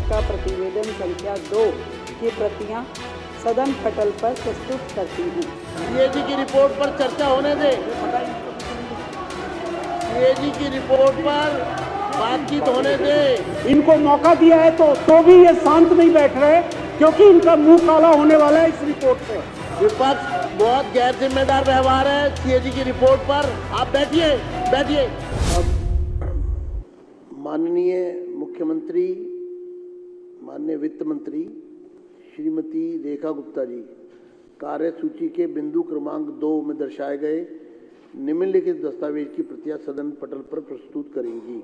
का प्रतिवेदन संख्या 2 की प्रतियां सदन पटल पर प्रस्तुत करती हूँ। सीएजी की रिपोर्ट पर चर्चा होने दे। सीएजी की रिपोर्ट पर बातचीत होने दे। इनको मौका दिया है तो भी ये शांत नहीं बैठ रहे, क्योंकि इनका मुंह काला होने वाला है इस रिपोर्ट से। विपक्ष बहुत गैर जिम्मेदार व्यवहार है सीएजी की रिपोर्ट पर। आप बैठिए बैठिए। अब माननीय मुख्यमंत्री, माननीय वित्त मंत्री श्रीमती रेखा गुप्ता जी कार्यसूची के बिंदु क्रमांक 2 में दर्शाए गए निम्नलिखित दस्तावेज की प्रतियां सदन पटल पर प्रस्तुत करेंगी।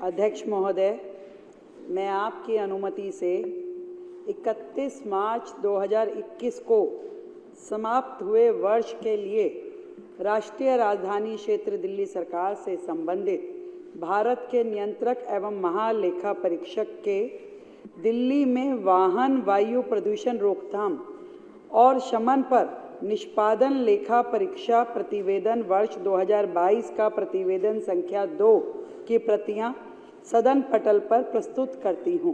अध्यक्ष महोदय, मैं आपकी अनुमति से 31 मार्च 2021 को समाप्त हुए वर्ष के लिए राष्ट्रीय राजधानी क्षेत्र दिल्ली सरकार से संबंधित भारत के नियंत्रक एवं महालेखा परीक्षक के दिल्ली में वाहन वायु प्रदूषण रोकथाम और शमन पर निष्पादन लेखा परीक्षा प्रतिवेदन वर्ष 2022 का प्रतिवेदन संख्या 2 की प्रतियां सदन पटल पर प्रस्तुत करती हूं।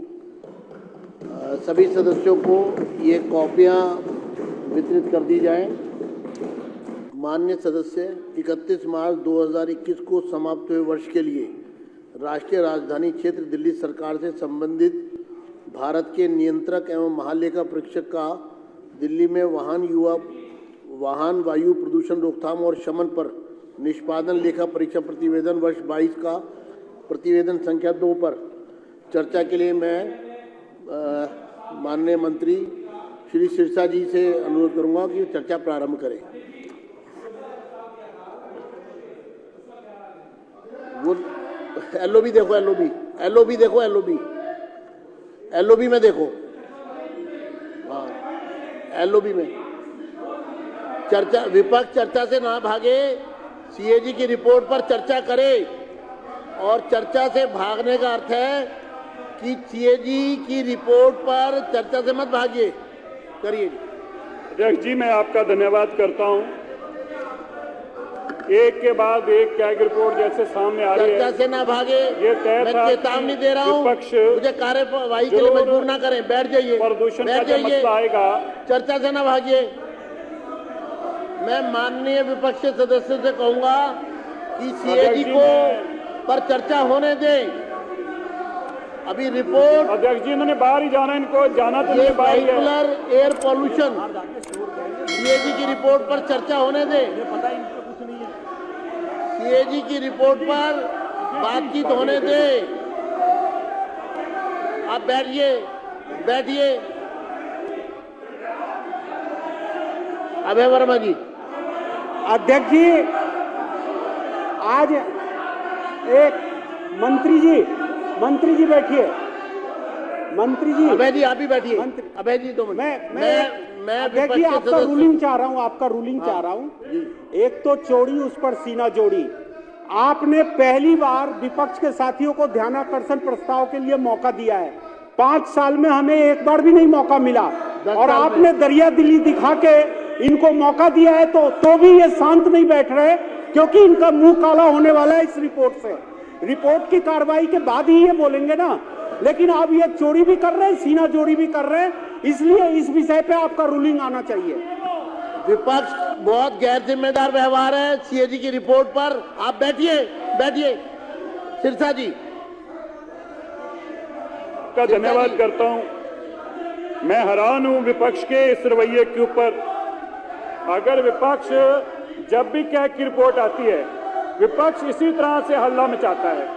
सभी सदस्यों को ये कॉपियां वितरित कर दी जाएं। माननीय सदस्य, 31 मार्च 2021 को समाप्त हुए वर्ष के लिए राष्ट्रीय राजधानी क्षेत्र दिल्ली सरकार से संबंधित भारत के नियंत्रक एवं महालेखा परीक्षक का दिल्ली में वाहन वायु प्रदूषण रोकथाम और शमन पर निष्पादन लेखा परीक्षा प्रतिवेदन वर्ष 22 का प्रतिवेदन संख्या 2 पर चर्चा के लिए मैं माननीय मंत्री श्री सिरसा जी से अनुरोध करूंगा कि चर्चा प्रारंभ करें। वो एलओबी देखो, एलओबी देखो, एलओबी में देखो। हाँ, एलओबी में चर्चा, विपक्ष चर्चा से ना भागे। सीएजी की रिपोर्ट पर चर्चा करे, और चर्चा से भागने का अर्थ है कि सीएजी की रिपोर्ट पर चर्चा से मत भागिए। करिए। अध्यक्ष जी, मैं आपका धन्यवाद करता हूं। एक के बाद एक कैग रिपोर्ट जैसे सामने आ रही है, चर्चा से ना भागे। ये तय मैं था चेतावनी दे रहा हूं, मुझे कार्यवाही के लिए मजबूर ना करें। बैठ जाइए, प्रदूषण का जो मसला आएगा, चर्चा से ना भागिए। मैं माननीय विपक्षी सदस्यों से कहूंगा कि सीएजी को पर चर्चा होने दें। अभी रिपोर्ट, अध्यक्ष जी इन्होंने बाहर ही जाना, इनको जाना तो नहीं बाहर है। वेहिकुलर एयर पॉल्यूशन सीएजी की रिपोर्ट पर चर्चा होने दें। सीएजी की रिपोर्ट पर बातचीत होने दें। आप बैठिए बैठिए। अभय वर्मा जी। अध्यक्ष जी, आज एक मंत्री जी बैठिए। मंत्री जी, अभय जी आप ही बैठिए। अभय जी 2 मिनट। मैं अध्यक्ष जी आपका रूलिंग चाह रहा हूँ। एक तो चोरी, उस पर सीना जोड़ी। आपने पहली बार विपक्ष के साथियों को ध्यानाकर्षण प्रस्ताव के लिए मौका दिया है। 5 साल में हमें एक बार भी नहीं मौका मिला, और आपने दरिया दिली दिखा के इनको मौका दिया है तो भी ये शांत नहीं बैठ रहे, क्योंकि इनका मुंह काला होने वाला है इस रिपोर्ट से। रिपोर्ट की कार्रवाई के बाद ही ये बोलेंगे ना, लेकिन अब ये चोरी भी कर रहे हैं, सीना जोड़ी भी कर रहे हैं। इसलिए इस विषय पे आपका रूलिंग आना चाहिए। विपक्ष बहुत गैर जिम्मेदार व्यवहार है सीएजी की रिपोर्ट पर। आप बैठिए बैठिए। सिरसा जी का धन्यवाद करता हूं। मैं हैरान हूं विपक्ष के इस रवैये के ऊपर। अगर विपक्ष जब भी कैग की रिपोर्ट आती है, विपक्ष इसी तरह से हल्ला मचाता है।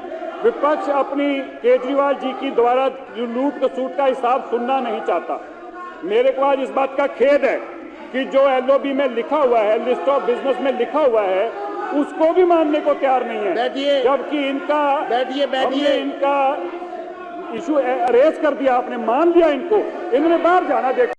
विपक्ष अपनी केजरीवाल जी की द्वारा जो लूट खसूट का हिसाब सुनना नहीं चाहता। मेरे को आज इस बात का खेद है कि जो एलओबी में लिखा हुआ है, लिस्ट ऑफ बिजनेस में लिखा हुआ है, उसको भी मानने को तैयार नहीं है। बैठिए। जबकि इनका बैठिए। इनका इशू अरेज कर दिया, आपने मान लिया इनको। इन्होंने बाहर जाना। देखो।